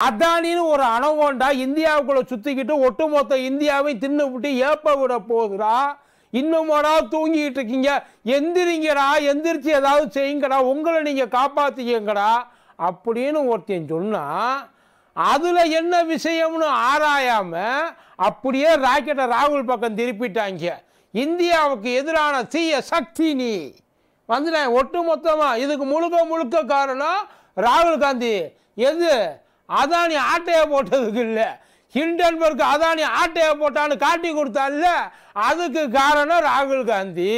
அதானின்னு ஒரு அணகொண்டா இந்தியாவுக்குள்ள சுத்திக்கிட்டு ஒட்டுமொத்த இந்தியாவையும் தின்னுபிட்டு ஏப்ப விட போகுதுடா. இன்னுமாடா தூங்கிட்டு இருக்கீங்க? எந்திரிங்கடா, எந்திரிச்சு ஏதாவது செய்யுங்கடா, உங்களை நீங்க காப்பாத்திக்கங்கடா அப்படின்னு ஒருத்தன் சொன்னா அதுல என்ன விஷயம்னு ஆராயாம அப்படியே ராக்கெட்டை ராகுல் பக்கம் திருப்பிட்டாங்க. இந்தியாவுக்கு எதிரான தீய சக்தி நீ வந்துட்டேன் ஒட்டுமொத்தமா. இதுக்கு முழுக்க முழுக்க காரணம் ராகுல் காந்தி. எது? அதானி ஆட்டையை போட்டதுக்கு இல்லை, ஹிண்டன்பர்க் அதானி ஆட்டையை போட்டான்னு காட்டி கொடுத்தான்ல, அதுக்கு காரணம் ராகுல் காந்தி.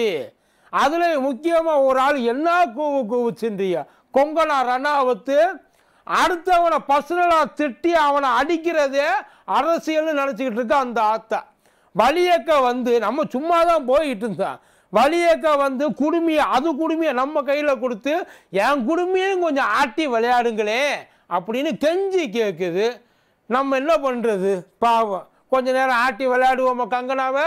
அதுல முக்கியமா ஒரு ஆள் என்ன கூவுச்சுன்றிய கொங்கனா ரணாவத்து அடுத்தவனை பர்சனலா திட்டி அவனை அடிக்கிறதே அரசியல்னு நினைச்சுக்கிட்டு இருக்க அந்த ஆத்தா. வலியக்க வந்து நம்ம சும்மா தான் போயிட்டு இருந்தோம். வலியக்க வந்து குடுமையை குடுமையை நம்ம கையில கொடுத்து என் குடுமையும் கொஞ்சம் ஆட்டி விளையாடுங்களே அப்படின்னு கெஞ்சி கேட்குது. நம்ம என்ன பண்றது? பாவம், கொஞ்ச நேரம் ஆட்டி விளையாடுவோமா கங்கனாவை?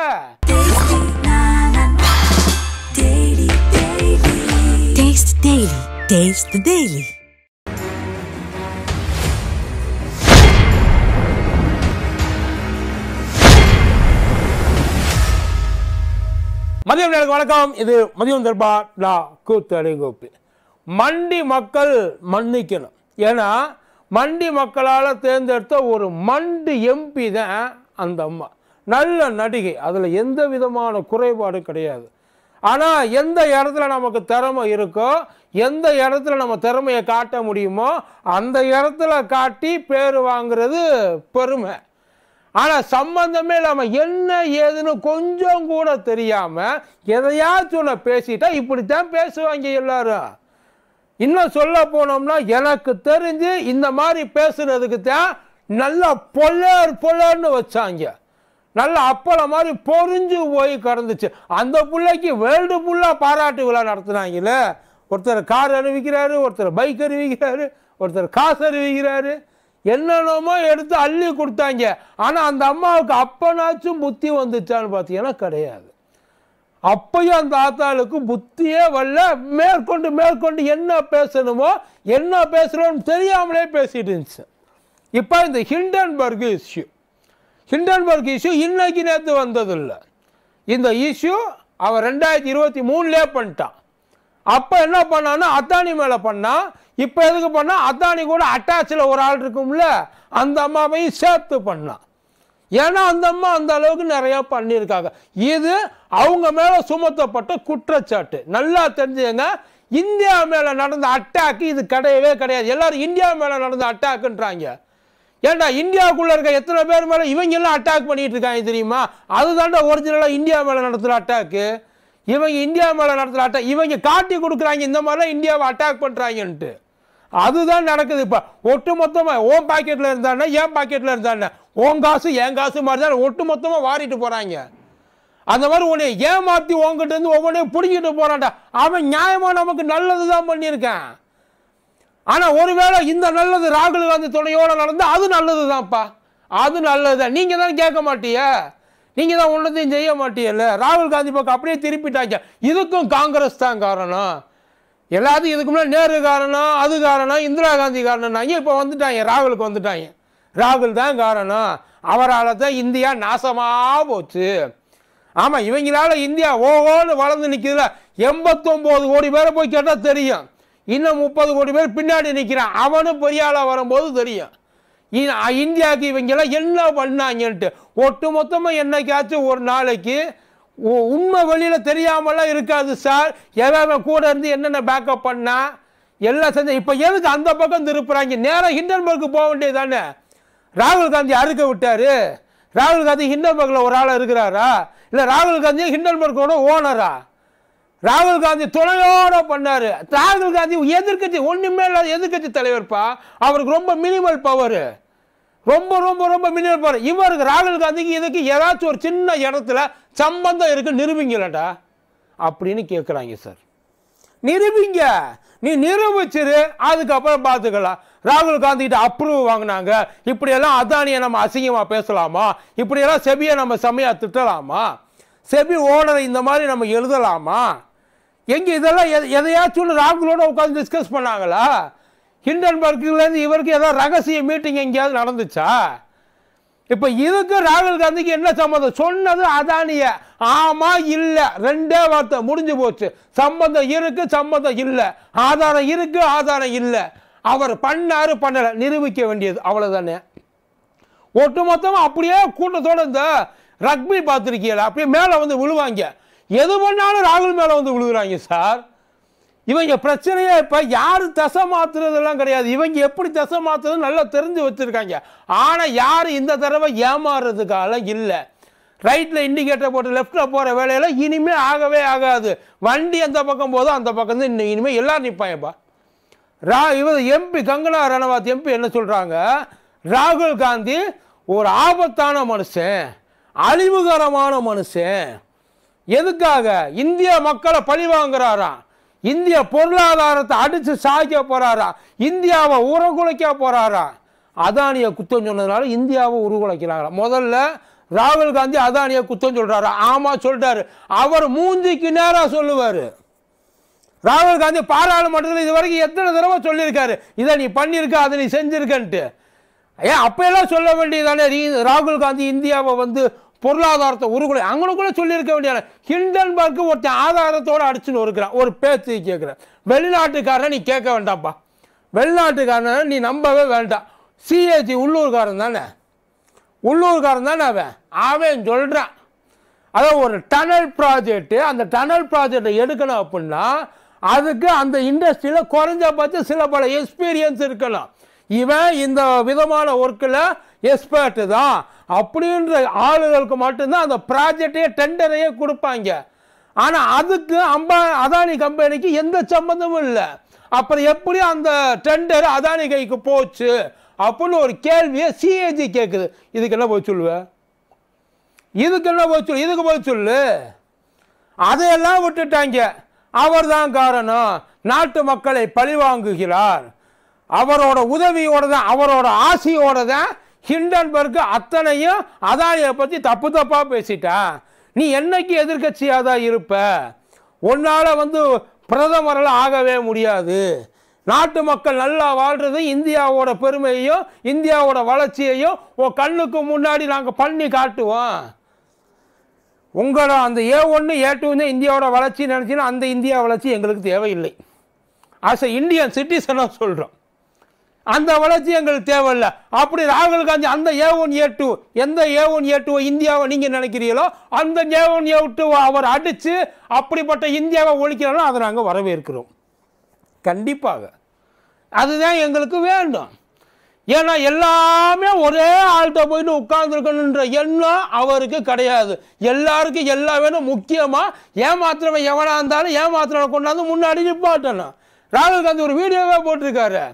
மதியம் நேரம் வணக்கம். இது மதியம் தர்பார். நான் கூத்தடிங்கோப்பி. மண்டி மக்கள் மன்னிக்கணும். ஏன்னா மண்டி மக்களால் தேர்ந்தெடுத்த ஒரு மண்டி எம்பி தான் அந்த அம்மா. நல்ல நடிகை, அதில் எந்த விதமான குறைபாடு கிடையாது. ஆனால் எந்த இடத்துல நமக்கு திறமை இருக்கோ, எந்த இடத்துல நம்ம திறமையை காட்ட முடியுமோ அந்த இடத்துல காட்டி பேர் வாங்குறது பெருமை. ஆனால் சம்பந்தமே இல்லாமல் என்ன ஏதுன்னு கொஞ்சம் கூட தெரியாமல் எதையாச்சும் பேசிட்டா இப்படித்தான் பேசுவாங்க எல்லாரும். இன்னும் சொல்ல போனோம்னா எனக்கு தெரிஞ்சு இந்த மாதிரி பேசுனதுக்கு தான் நல்லா பொலர்னு வச்சாங்க. நல்லா அப்பள மாதிரி பொறிஞ்சு போய் கடந்துச்சு. அந்த பிள்ளைக்கு வேர்ல்டு ஃபுல்லாக பாராட்டு விழா நடத்துனாங்களே. ஒருத்தர் கார் அறிவிக்கிறாரு, ஒருத்தர் பைக் அறிவிக்கிறாரு, ஒருத்தர் காசு அறிவிக்கிறாரு, என்னென்னமோ எடுத்து அள்ளி கொடுத்தாங்க. ஆனால் அந்த அம்மாவுக்கு அப்பனாச்சும் புத்தி வந்துச்சான்னு பார்த்தீங்கன்னா கிடையாது. அப்பயும் அந்த ஆத்தாளுக்கு புத்தியே வரல. மேற்கொண்டு என்ன பேசணுமோ என்ன பேசுகிறோன்னு தெரியாமலே பேசிட்டு இருந்துச்சு. இப்போ இந்த ஹிண்டன்பர்க் இஷ்யூ இன்னைக்கு நேற்று வந்ததில்லை. இந்த இஷ்யூ அவன் 2023 பண்ணிட்டான். அப்போ என்ன பண்ணான்னா அத்தானி மேலே பண்ணான். இப்போ எதுக்கு பண்ணா? அத்தானி கூட அட்டாச்சில் ஒரு ஆள் இருக்கும்ல, அந்த அம்மாவையும் சேர்த்து பண்ணான். ஏன்னா அந்த அம்மா அந்த அளவுக்கு நிறையா பண்ணியிருக்காங்க. இது அவங்க மேலே சுமத்தப்பட்ட குற்றச்சாட்டு. நல்லா தெரிஞ்சுங்க, இந்தியா மேலே நடந்த அட்டாக்கு இது கிடையவே கிடையாது. எல்லாரும் இந்தியா மேலே நடந்த அட்டாக்குன்றாங்க. ஏன்டா இந்தியாவுக்குள்ள இருக்க எத்தனை பேர் மேலே இவங்க எல்லாம் அட்டாக் பண்ணிட்டு இருக்காங்க தெரியுமா? அதுதான்டா ஒரிஜினலாக இந்தியா மேலே நடத்துகிற அட்டாக்கு. இவங்க இந்தியா மேலே நடத்துகிற அட்டாக் இவங்க காட்டி கொடுக்குறாங்க, இந்த மாதிரிலாம் இந்தியாவை அட்டாக் பண்ணுறாங்கன்ட்டு. அதுதான் நடக்குது. இப்போ ஒட்டு மொத்தமாக ஓன் பாக்கெட்டில் இருந்தானே ஏன் பாக்கெட்டில் இருந்தானே, ஓன் காசு என் காசு மாதிரி தான் ஒட்டு மொத்தமாக வாரிட்டு போகிறாங்க. அந்த மாதிரி உன்னை ஏமாற்றி உங்ககிட்ட இருந்து ஒவ்வொன்றையும் பிடிக்கிட்டு போகிறான்டா. அவன் நியாயமாக நமக்கு நல்லது தான் பண்ணியிருக்கான். ஆனால் ஒருவேளை இந்த நல்லது ராகுல் காந்தி துணையோடு நடந்து அது நல்லது தான்ப்பா, அது நல்லது தான். நீங்கள் தான் கேட்க மாட்டிய, நீங்கள் தான் ஒன்றத்தையும் செய்ய மாட்டீங்கல்ல. ராகுல் காந்தி பக்கம் அப்படியே திருப்பிட்டாங்க. இதுக்கும் காங்கிரஸ் தான் காரணம், எல்லாத்தையும் இதுக்கு முன்னாடி நேரு காரணம், அது காரணம், இந்திரா காந்தி காரணம்னாங்க. இப்போ வந்துட்டாங்க, ராகுலுக்கு வந்துட்டாங்க. ராகுல் தான் காரணம், அவரால் தான் இந்தியா நாசமாக போச்சு. ஆமாம், இவங்களால இந்தியா ஓஹோன்னு வளர்ந்து நிற்குதுல. 89 கோடி பேரை போய் கேட்டால் தெரியும். இன்னும் 30 கோடி பேர் பின்னாடி நிற்கிறான். அவனும் பெரிய ஆளாக வரும்போது தெரியும் இந்தியாவுக்கு இவங்கெல்லாம் என்ன பண்ணாங்கன்ட்டு. ஒட்டு மொத்தமாக என்னைக்காச்சும் ஒரு நாளைக்கு உண்மை வெளியில் தெரியாமலாம் இருக்காது சார். எவன் கூட இருந்து என்னென்ன பேக்கப் பண்ணா எல்லாம் செஞ்ச. இப்போ எதுக்கு அந்த பக்கம் திருப்புறாங்க? நேராக ஹிண்டன்பர்க்கு போக வேண்டியது தானே. ராகுல் காந்தி அறுக்க விட்டாரு. ராகுல் காந்தி ஹிண்டன்பர்க்கில் ஒரு ஆள் இருக்கிறாரா? இல்லை ராகுல் காந்தி ஹிண்டன்பர்க்கோட ஓனரா? ராகுல் காந்தி துணையோட பண்ணாரு. ராகுல் காந்தி எதிர்கட்சி ஒன்றுமே இல்லாத எதிர்கட்சி தலைவர்ப்பா. அவருக்கு ரொம்ப மினிமல் பவர், ரொம்ப ரொம்ப ரொம்ப மினிமல் பவர். இவருக்கு ராகுல் காந்திக்கு இதுக்கு ஏதாச்சும் ஒரு சின்ன இடத்துல சம்பந்தம் இருக்கு, நிரூபிங்களடா அப்படின்னு கேட்குறாங்க சார். நிரூபிங்க, நீ நிரூபிச்சிரு, அதுக்கப்புறம் பார்த்துக்கலாம். ராகுல் காந்தி கிட்ட அப்ரூவ் வாங்கினாங்க, இப்படியெல்லாம் அதானியை நம்ம அசிங்கமாக பேசலாமா? இப்படியெல்லாம் செபியை நம்ம செம்மையாக திட்டலாமா? செபி ஓனரை இந்த மாதிரி நம்ம எழுதலாமா? எங்கே இதெல்லாம் எதையாச்சும் ராகுலோட உட்காந்து டிஸ்கஸ் பண்ணாங்களா? ஹிண்டன்பர்க்லேருந்து இவருக்கு ஏதாவது ரகசிய மீட்டிங் எங்கேயாவது நடந்துச்சா? இப்போ இதுக்கு ராகுல் காந்திக்கு என்ன சம்மந்தம்? சொன்னது அதானிய, ஆமா இல்லை, ரெண்டே வார்த்தை முடிஞ்சு போச்சு. சம்பந்தம் இருக்கு, சம்பந்தம் இல்லை, ஆதாரம் இருக்கு, ஆதாரம் இல்லை. அவர் பண்ணாரு பண்ணல நிரூபிக்க வேண்டியது அவ்வளவுதானே. ஒட்டுமொத்தமாக அப்படியே கூட்டத்தோட இந்த ரக்பி பார்த்துருக்கீங்களா, அப்படியே மேலே வந்து விழுவாங்க. எது பண்ணாலும் ராகுல் மேலே வந்து விழுகிறாங்க சார். இவங்க பிரச்சனையே இப்போ யார் தசை மாற்றுறதெல்லாம் கிடையாது. இவங்க எப்படி தசை மாற்றுறது நல்லா தெரிஞ்சு வச்சுருக்காங்க. ஆனால் யார் இந்த தடவை ஏமாறுறதுக்காக இல்லை. ரைட்டில் இண்டிகேட்டர் போட்டு லெஃப்டில் போகிற வேலையில் இனிமேல் ஆகவே ஆகாது. வண்டி அந்த பக்கம் போதும் அந்த பக்கம் தான் இனிமேல் எல்லோரும் நிற்பாங்கப்பா. இவர் எம்பி கங்கனா ரணவாத் எம்பி என்ன சொல்கிறாங்க, ராகுல் காந்தி ஒரு ஆபத்தான மனுஷன், அழிவுகரமான மனுஷன். எதுக்காக? இந்திய மக்களை பழி வாங்குறாராம், இந்திய பொருளாதாரத்தை அடித்து சாய்க்க போறாரா, இந்தியாவை உருகுலைக்க போறாரா. அதானியை குத்தம் சொன்னதுனால இந்தியாவை உருகுலைக்கிறாங்க. முதல்ல ராகுல் காந்தி அதானியை குத்தம் சொல்றாரா? ஆமா சொல்றாரு. அவர் மூஞ்சிக்கு நேராக சொல்லுவார். ராகுல் காந்தி பாராளுமன்றத்தில் இது வரைக்கும் எத்தனை தடவை சொல்லியிருக்காரு, இதை நீ பண்ணியிருக்க, அதை நீ செஞ்சிருக்கன்ட்டு. ஏன் அப்பெல்லாம் சொல்ல வேண்டியதானே? ராகுல் காந்தி இந்தியாவை வந்து பொருளாதாரத்தை உருகுலை அங்கனுக்குள்ள சொல்லியிருக்க வேண்டிய. ஹிண்டன்பர்க் ஒருத்தன் ஆதாரத்தோடு அடிச்சுன்னு இருக்கிறான். ஒரு பேச்சு கேட்குறேன், வெளிநாட்டுக்காரனை நீ கேட்க வேண்டாம்ப்பா, வெளிநாட்டுக்காரனை நீ நம்பவே வேண்டாம். சிஏஜி உள்ளூர்காரன் தானே, உள்ளூர்காரன் தானே அவன் சொல்கிறான். அதான் ஒரு டனல் ப்ராஜெக்ட், அந்த டனல் ப்ராஜெக்டை எடுக்கணும் அப்படின்னா அதுக்கு அந்த இண்டஸ்ட்ரியில் குறைஞ்சபட்சம் சில பல எக்ஸ்பீரியன்ஸ் இருக்கணும். இவன் இந்த விதமான ஒர்க்கில் எக்ஸ்பர்ட்டு தான் அப்படின்ற ஆளுகளுக்கு மட்டும்தான் அந்த ப்ராஜெக்டையே டெண்டரையே கொடுப்பாங்க. ஆனால் அதுக்கு அதானி கம்பெனிக்கு எந்த சம்பந்தமும் இல்லை. அப்புறம் எப்படி அந்த டெண்டர் அதானி கைக்கு போச்சு அப்படின்னு ஒரு கேள்வியை சிஏஜி கேட்குது. இதுக்கு என்ன போய் சொல்லுவேன்? இதுக்கு என்ன போய் சொல்லு? இதுக்கு போய் சொல்லு. அதையெல்லாம் விட்டுட்டாங்க. அவர் தான் காரணம், நாட்டு மக்களை பழிவாங்குகிறார், அவரோட உதவியோட தான், அவரோட ஆசையோட தான் ஹிண்டன்பர்க் அத்தனையும் அதானியை பற்றி தப்பு தப்பாக பேசிட்டான். நீ என்னைக்கு எதிர்கட்சியாக தான் இருப்ப, உன்னால் வந்து பிரதமரெல்லாம் ஆகவே முடியாது. நாட்டு மக்கள் நல்லா வாழ்றது இந்தியாவோட பெருமையையும் இந்தியாவோட வளர்ச்சியையும் உன் கண்ணுக்கு முன்னாடி நாங்கள் பண்ணி காட்டுவோம். உங்களோட அந்த A1 A2 இந்தியாவோட வளர்ச்சி நினச்சின்னா அந்த இந்தியா வளர்ச்சி எங்களுக்கு தேவையில்லை. ஆஸ் எ இந்தியன் சிட்டிசனாக சொல்கிறோம், அந்த வளர்ச்சி எங்களுக்கு தேவையில்லை. அப்படி ராகுல் காந்தி அந்த A1 A2 எந்த A1 A2 இந்தியாவை நீங்கள் நினைக்கிறீங்களோ அந்த A1 A2 அவர் அடித்து அப்படிப்பட்ட இந்தியாவை ஒழிக்கிறாலும் அதை நாங்கள் வரவேற்கிறோம். கண்டிப்பாக அதுதான் எங்களுக்கு வேண்டும். ஏன்னா எல்லாமே ஒரே ஆள்கிட்ட போயிட்டு உட்கார்ந்துருக்கணுன்ற எண்ணம் அவருக்கு கிடையாது. எல்லாருக்கும் எல்லா வேணும். முக்கியமாக ஏமாத்திரவன் எவனாக இருந்தாலும் ஏமாத்திரவை கொண்டாந்து முன்னாடி நிப்பாட்டணும். ராகுல் காந்தி ஒரு வீடியோவே போட்டிருக்காரு.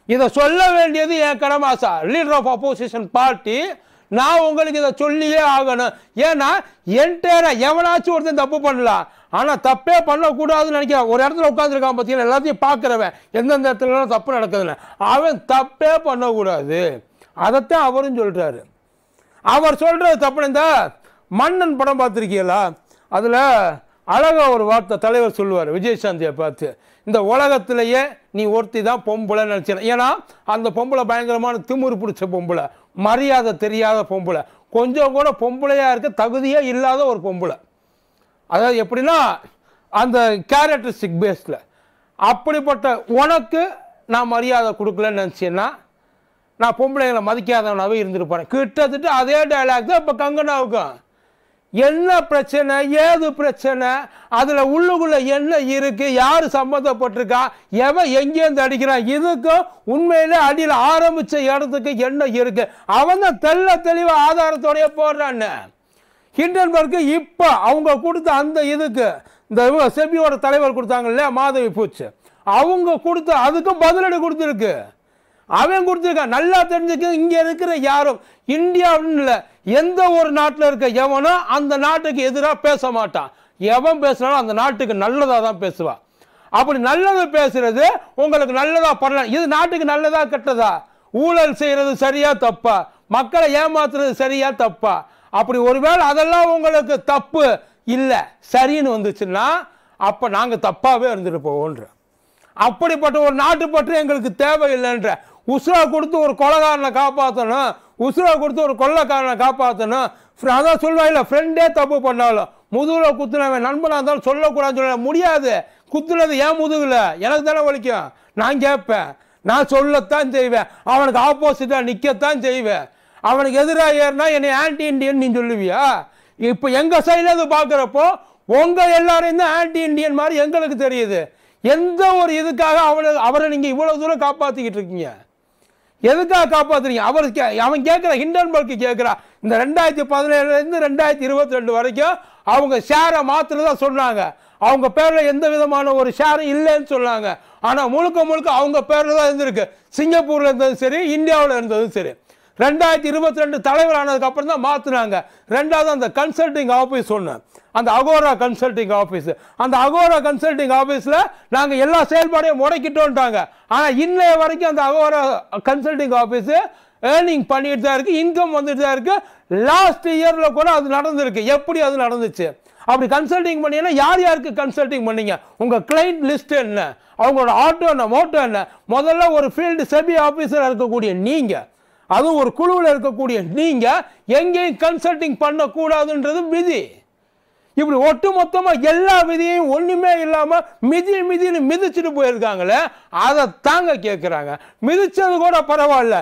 இதை சொல்ல வேண்டியது என் கடமை sir, leader of opposition party. நான் உங்களுக்கு இதை சொல்லியே ஆகணும். ஏன்னா என்டையராக எவனாச்சும் ஒருத்தன் தப்பு பண்ணலாம், ஆனால் தப்பே பண்ணக்கூடாதுன்னு நினைக்கிறேன். ஒரு இடத்துல உட்காந்துருக்கான் பார்த்தீங்கன்னா, எல்லாத்தையும் பார்க்குறவன் எந்தெந்த இடத்துலலாம் தப்பு நடக்குதுன்னு, அவன் தப்பே பண்ணக்கூடாது. அதைத்தான் அவரும் சொல்கிறாரு. அவர் சொல்கிறது தப்பு. இந்த மன்னன் படம் பார்த்துருக்கீங்களா? அதில் அழகாக ஒரு வார்த்தை தலைவர் சொல்லுவார் விஜயசாந்தியை பார்த்து, இந்த உலகத்திலேயே நீ ஒருத்தி தான் பொம்பளை நினச்சின. ஏன்னா அந்த பொம்பளை பயங்கரமான திமுரு பிடிச்ச பொம்பளை, மரியாதை தெரியாத பொம்பளை, கொஞ்சம் கூட பொம்பளையாக இருக்க தகுதியே இல்லாத ஒரு பொம்பளை. அதாவது எப்படின்னா அந்த கேரக்டரிஸ்டிக் பேஸில் அப்படிப்பட்ட உனக்கு நான் மரியாதை கொடுக்கலன்னு நினச்சேன்னா நான் பொம்பளைங்களை மதிக்காதவனாகவே இருந்துட்டு போகிறேன். கிட்டத்தட்ட அதே டைலாக் தான் இப்போ கங்கனாவுக்கும். என்ன பிரச்சனை, ஏது பிரச்சனை, அதில் உள்ளுக்குள்ள என்ன இருக்குது, யார் சம்மந்தப்பட்டிருக்கா, எவன் எங்கேருந்து அடிக்கிறான், இதுக்கும் உண்மையிலே அடியில் ஆரம்பித்த இடத்துக்கு என்ன இருக்குது, அவன் தான் தெளிவாக ஆதாரத்தோடைய போடுறான்னு. ஹிண்டன்பர்க் இப்போ அவங்க கொடுத்த அந்த இதுக்கு இந்த செபியோட தலைவர் கொடுத்தாங்க இல்லையா மாதவி பூச்சு, அவங்க கொடுத்த அதுக்கும் பதிலடி கொடுத்துருக்கு. அவன் கொடுத்துருக்கான். நல்லா தெரிஞ்சுக்க, இங்கே இருக்கிற யாரும் இந்தியாவுன்னு இல்லை, எந்த ஒரு நாட்டில் இருக்க எவனோ அந்த நாட்டுக்கு எதிராக பேச மாட்டான். எவன் பேசுனாலும் அந்த நாட்டுக்கு நல்லதாக தான் பேசுவான். அப்படி நல்லது பேசுறது உங்களுக்கு நல்லதா பண்ணலாம். இது நாட்டுக்கு நல்லதா கெட்டதா? ஊழல் செய்கிறது சரியா தப்பா? மக்களை ஏமாத்துறது சரியா தப்பா? அப்படி ஒருவேளை அதெல்லாம் உங்களுக்கு தப்பு இல்லை சரின்னு வந்துச்சுன்னா அப்போ நாங்கள் தப்பாகவே இருந்துட்டு போவோன்ற. அப்படிப்பட்ட ஒரு நாட்டுப்பற்று எங்களுக்கு தேவையில்லைன்ற. உசுரா கொடுத்து ஒரு கொலைகாரனை காப்பாற்றணும், உசுரா கொடுத்து ஒரு கொள்ளைக்காரனை காப்பாற்றணும். அதான் சொல்லுவாங்க, ஃப்ரெண்டே தப்பு பண்ணாலும் முதுகில் குத்துனவன் நண்பனாக இருந்தாலும் சொல்லக்கூடாதுன்னு சொல்ல முடியாது. குத்துனது ஏன் முதுகில் எனக்கு தானே வலிக்கும். நான் கேட்பேன், நான் சொல்லத்தான் செய்வேன், அவனுக்கு ஆப்போசிட்டாக நிற்கத்தான் செய்வேன். அவனுக்கு எதிராக ஏறினா என்னை ஆன்டி இண்டியன் நீ சொல்லுவியா? இப்போ எங்கள் சைடில் அது பார்க்குறப்போ உங்கள் எல்லாரையும் தான் ஆன்டி இண்டியன் மாதிரி எங்களுக்கு தெரியுது. எந்த ஒரு இதுக்காக அவரை நீங்கள் இவ்வளோ தூரம் காப்பாற்றிக்கிட்டு இருக்கீங்க? எதுக்காக காப்பாற்றுறீங்க? அவன் கேட்குற ஹிண்டன்பர்க்கு கேட்குறா, இந்த 2017 2022 வரைக்கும் அவங்க ஷேரை மாற்றுறதா சொன்னாங்க. அவங்க பேரில் எந்த விதமான ஒரு ஷேரும் இல்லைன்னு சொன்னாங்க. ஆனால் முழுக்க முழுக்க அவங்க பேரில் தான் இருந்திருக்கு. சிங்கப்பூரில் இருந்ததும் சரி, இந்தியாவில் இருந்ததும் சரி. 2022 தலைவர் ஆனதுக்கப்புறம் தான் மாற்றினாங்க. ரெண்டாவது அந்த கன்சல்டிங் ஆஃபீஸ் ஒன்று, அந்த அகோரா கன்சல்டிங் ஆஃபீஸ். அந்த அகோரா கன்சல்டிங் ஆஃபீஸில் நாங்கள் எல்லா செயல்பாடையும் முடக்கிட்டோன்ட்டாங்க. ஆனால் இன்னைய வரைக்கும் அந்த அகோரா கன்சல்டிங் ஆஃபீஸு ஏர்னிங் பண்ணிட்டு தான் இருக்குது, இன்கம் வந்துட்டு தான் இருக்குது. லாஸ்ட் இயரில் கூட அது நடந்திருக்கு. எப்படி அது நடந்துச்சு? அப்படி கன்சல்டிங் பண்ணீங்கன்னா யார் யாருக்கு கன்சல்டிங் பண்ணீங்க? உங்கள் கிளைண்ட் லிஸ்ட் என்ன, அவங்களோட ஆட்டோ என்ன, மோட்டோ என்ன? முதல்ல ஒரு ஃபீல்டு செபி ஆஃபீஸராக இருக்கக்கூடிய நீங்கள், அதுவும் ஒரு குழுவில் இருக்கக்கூடிய நீங்கள் எங்கேயும் கன்சல்டிங் பண்ணக்கூடாதுன்றது விதி. இப்படி ஒட்டு மொத்தமாக எல்லா விதியையும் ஒன்றுமே இல்லாமல் மிதின்னு மிதிச்சுட்டு போயிருக்காங்களே, அதை தாங்க கேட்குறாங்க. மிதிச்சது கூட பரவாயில்ல,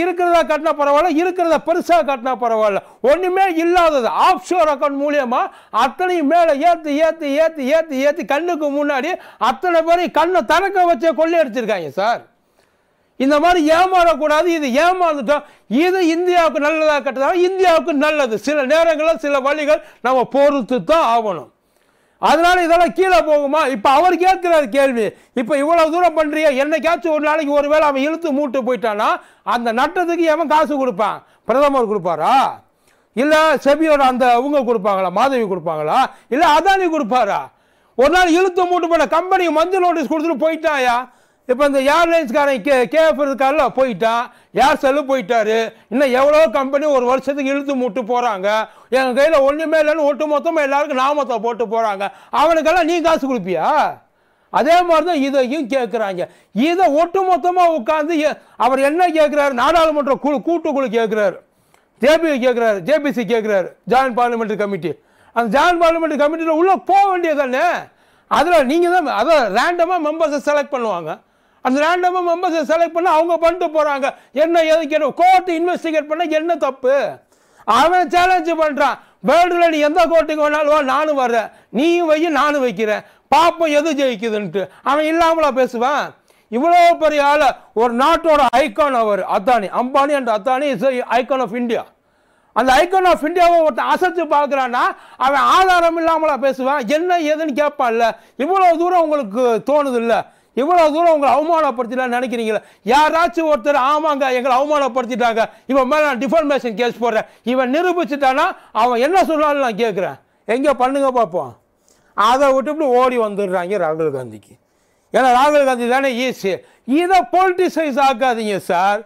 இருக்கிறதா கட்டினா பரவாயில்ல, இருக்கிறத பெருசாக கட்டினா பரவாயில்ல. ஒன்றுமே இல்லாதது ஆஃப்ஷோர் அக்கௌண்ட் மூலியமாக அத்தனையும் மேலே ஏற்றி ஏற்றி ஏற்றி ஏற்றி ஏற்றி கண்ணுக்கு முன்னாடி அத்தனை பேரையும் கண்ணை திறக்க வச்சே கொள்ளையடிச்சிருக்காங்க சார். இந்த மாதிரி ஏமாறக்கூடாது. இது ஏமாந்துட்டோம். இது இந்தியாவுக்கு நல்லதாக கட்டுறதா? இந்தியாவுக்கு நல்லது. சில நேரங்களில் சில வழிகள் நம்ம பொறுத்து தான் ஆகணும். அதனால இதெல்லாம் கீழே போகுமா? இப்போ அவர் கேட்குறாரு கேள்வி, இப்போ இவ்வளோ தூரம் பண்ணுறிய, என்னைக்காச்சும் ஒரு நாளைக்கு ஒரு வேளை அவன் இழுத்து மூட்டு போயிட்டானா அந்த நட்டத்துக்கு எவன் காசு கொடுப்பான்? பிரதமர் கொடுப்பாரா? இல்லை செபியோட அந்த அவங்க கொடுப்பாங்களா, மாதவி கொடுப்பாங்களா, இல்லை அதானி கொடுப்பாரா? ஒரு நாள் இழுத்து மூட்டு போன கம்பெனிக்கு மஞ்சள் நோட்டீஸ் கொடுத்துட்டு போயிட்டாயா? இப்போ இந்த ஏர்லைன்ஸ்காரன் கேஎஃப் இருக்கார்ல போயிட்டான், ஏர் செல்லு போயிட்டாரு. இன்னும் எவ்வளோ கம்பெனி ஒரு வருஷத்துக்கு இழுத்து மூட்டு போகிறாங்க. எங்கள் கையில் ஒன்றுமே இல்லைன்னு ஒட்டு மொத்தமாக எல்லாருக்கும் நாமத்தை போட்டு போகிறாங்க. அவனுக்கெல்லாம் நீ காசு கொடுப்பியா? அதே மாதிரி தான் இதையும் கேட்குறாங்க. இதை ஒட்டு மொத்தமாக உட்காந்து அவர் என்ன கேட்குறாரு? நாடாளுமன்ற கூட்டுக்குழு கேட்குறாரு, ஜேபிசி கேட்குறாரு, ஜாயின்ட் பார்லிமெண்ட்ரி கமிட்டி. அந்த ஜாயின்ட் பார்லிமெண்ட்ரி கமிட்டியில் உள்ளே போக வேண்டியது தானே. அதில் நீங்கள் தான் அதை ரேண்டமாக மெம்பர்ஸை செலக்ட் பண்ணுவாங்க. அந்த ரேண்டமாக மெம்பர்ஸை செலக்ட் பண்ண அவங்க பண்ணிட்டு போகிறாங்க. என்ன எது கேட்டு கோர்ட்டு இன்வெஸ்டிகேட் பண்ண என்ன தப்பு? அவன் சேலஞ்சு பண்ணுறான், வேர்ல்டில் நீ எந்த கோர்ட்டுக்கு வேணாலும் நானும் வர்றேன், நீயும் வை நானும் வைக்கிறேன், பாப்போம் எது ஜெயிக்குதுன்ட்டு. அவன் இல்லாமலா பேசுவான்? இவ்வளோ பெரிய ஆள், ஒரு நாட்டோட ஐக்கான் அவர் Adani, Ambani and Adani is icon of India. அந்த ஐக்கான் ஆஃப் இந்தியாவை ஒருத்தன் அசைச்சு பார்க்குறான்னா அவன் ஆதாரம் இல்லாமலா பேசுவான்? என்ன ஏதுன்னு கேட்பான்ல. இவ்வளோ தூரம் உங்களுக்கு தோணுது இல்லை? இவ்வளோ தூரம் உங்களை அவமானப்படுத்திடலான்னு நினைக்கிறீங்களா? யாராச்சும் ஒருத்தர் ஆமாங்க எங்களை அவமானப்படுத்திட்டாங்க, இவன் மேலே நான் டிஃபர்மேஷன் கேஸ் போடுறேன், இவன் நிரூபிச்சுட்டானா அவன் என்ன சொன்னாலும் நான் கேட்குறேன், எங்கே பண்ணுங்க பார்ப்போம். அதை விட்டுவிட்டு ஓடி வந்துடுறாங்க ராகுல் காந்திக்கு. ஏன்னா ராகுல் காந்தி தானே ஈஸி. இதை பொலிட்டிசைஸ் ஆக்காதீங்க சார்.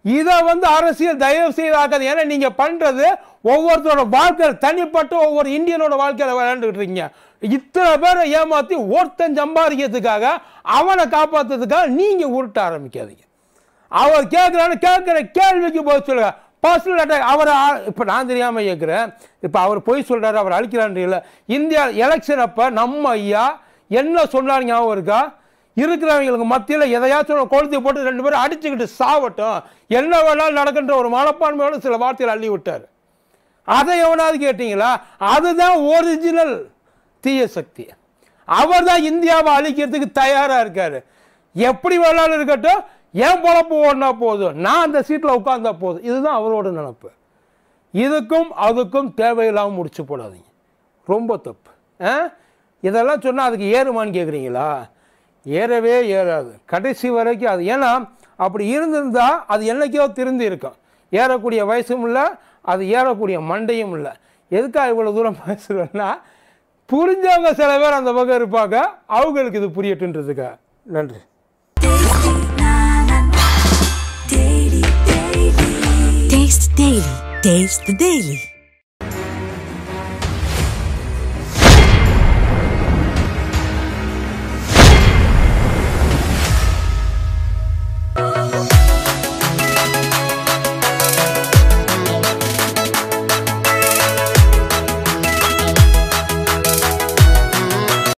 இதை அரசியல் தயவு செய்து ஆக்காது. ஏன்னா நீங்கள் பண்ணுறது ஒவ்வொருத்தரோட வாழ்க்கையில், தனிப்பட்ட ஒவ்வொரு இந்தியனோட வாழ்க்கையில் விளையாண்டுக்கிட்டு இருக்கீங்க. இத்தனை பேரை ஏமாற்றி ஒருத்தன் சம்பாதிக்கிறதுக்காக, அவனை காப்பாற்றுறதுக்காக நீங்கள் உருட்ட ஆரம்பிக்காதீங்க. அவர் கேட்குற கேள்விக்கு போய் சொல்லுங்க. பர்சனல் அட்டாக் அவரை இப்போ நான் தெரியாமல் கேட்குறேன். இப்போ அவர் போய் சொல்கிறாரு, அவர் அழிக்கிறான்றீங்கள. இந்தியா எலெக்ஷன் அப்போ நம்ம ஐயா என்ன சொன்னார் ஞாபகம் இருக்கா? இருக்கிறவங்களுக்கு மத்தியில் எதையாச்சும் கொளுத்தி போட்டு 2 பேரும் அடிச்சுக்கிட்டு சாவட்டும், என்ன வேணாலும் நடக்கின்ற ஒரு மனப்பான்மையோடு சில வார்த்தைகள் அள்ளி விட்டார். அதை எவனாவது கேட்டீங்களா? அதுதான் ஒரிஜினல் தீய சக்தி. அவர் தான் இந்தியாவை அழிக்கிறதுக்கு தயாராக இருக்காரு. எப்படி வேணாலும் இருக்கட்டும், ஏன் பொழப்பு ஓடினா போதும், நான் அந்த சீட்டில் உட்கார்ந்தா போதும். இதுதான் அவரோட நினைப்பு. இதுக்கும் அதுக்கும் தேவையில்லாமல் முடிச்சு போடாதீங்க, ரொம்ப தப்பு. இதெல்லாம் சொன்னால் அதுக்கு ஏறுமான்னு கேட்குறீங்களா? ஏறவே ஏறாது கடைசி வரைக்கும். அது ஏன்னா அப்படி இருந்திருந்தால் அது என்னைக்கோ திருந்தி இருக்கும். ஏறக்கூடிய வயசும் இல்லை, அது ஏறக்கூடிய மண்டையும் இல்லை. எதுக்காக இவ்வளோ தூரம் பேசுகிறேன்னா, புரிஞ்சவங்க சில பேர் அந்த பக்கம் இருப்பாங்க, அவங்களுக்கு இது புரியட்டுன்றதுக்கா. நன்றி. Taste the Daily.